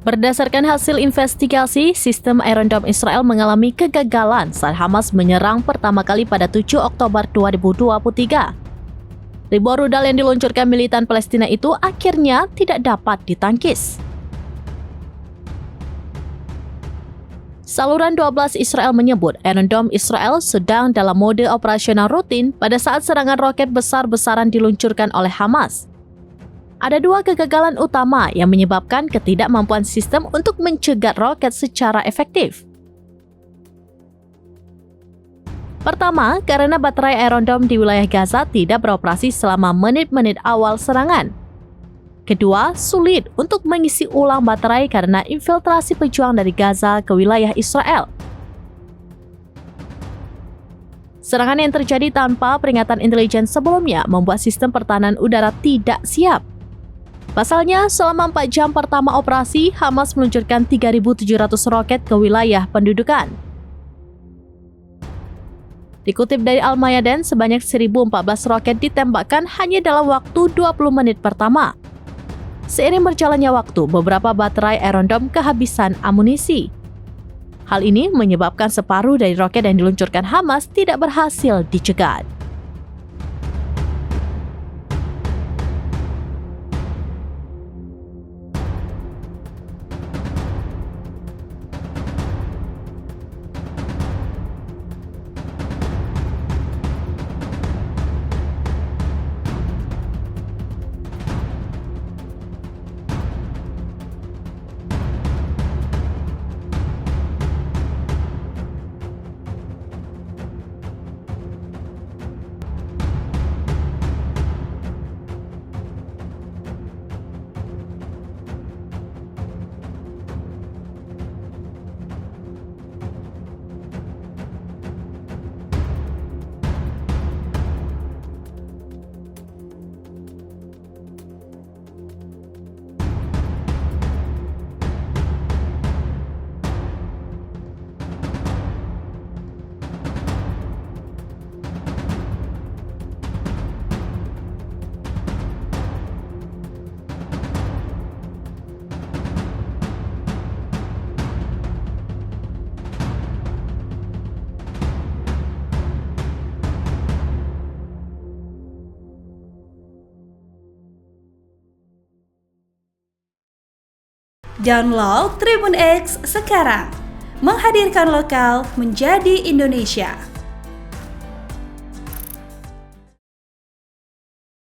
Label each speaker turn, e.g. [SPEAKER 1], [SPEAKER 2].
[SPEAKER 1] Berdasarkan hasil investigasi, sistem Iron Dome Israel mengalami kegagalan saat Hamas menyerang pertama kali pada 7 Oktober 2023. Ribuan rudal yang diluncurkan militan Palestina itu akhirnya tidak dapat ditangkis. Saluran 12 Israel menyebut Iron Dome Israel sedang dalam mode operasional rutin pada saat serangan roket besar-besaran diluncurkan oleh Hamas. Ada dua kegagalan utama yang menyebabkan ketidakmampuan sistem untuk mencegat roket secara efektif. Pertama, karena baterai Iron Dome di wilayah Gaza tidak beroperasi selama menit-menit awal serangan. Kedua, sulit untuk mengisi ulang baterai karena infiltrasi pejuang dari Gaza ke wilayah Israel. Serangan yang terjadi tanpa peringatan intelijen sebelumnya membuat sistem pertahanan udara tidak siap. Pasalnya, selama 4 jam pertama operasi, Hamas meluncurkan 3.700 roket ke wilayah pendudukan. Dikutip dari Al-Mayadin, sebanyak 1.014 roket ditembakkan hanya dalam waktu 20 menit pertama. Seiring berjalannya waktu, beberapa baterai Iron Dome kehabisan amunisi. Hal ini menyebabkan separuh dari roket yang diluncurkan Hamas tidak berhasil dicegat.
[SPEAKER 2] Download Tribun X sekarang, menghadirkan lokal menjadi Indonesia.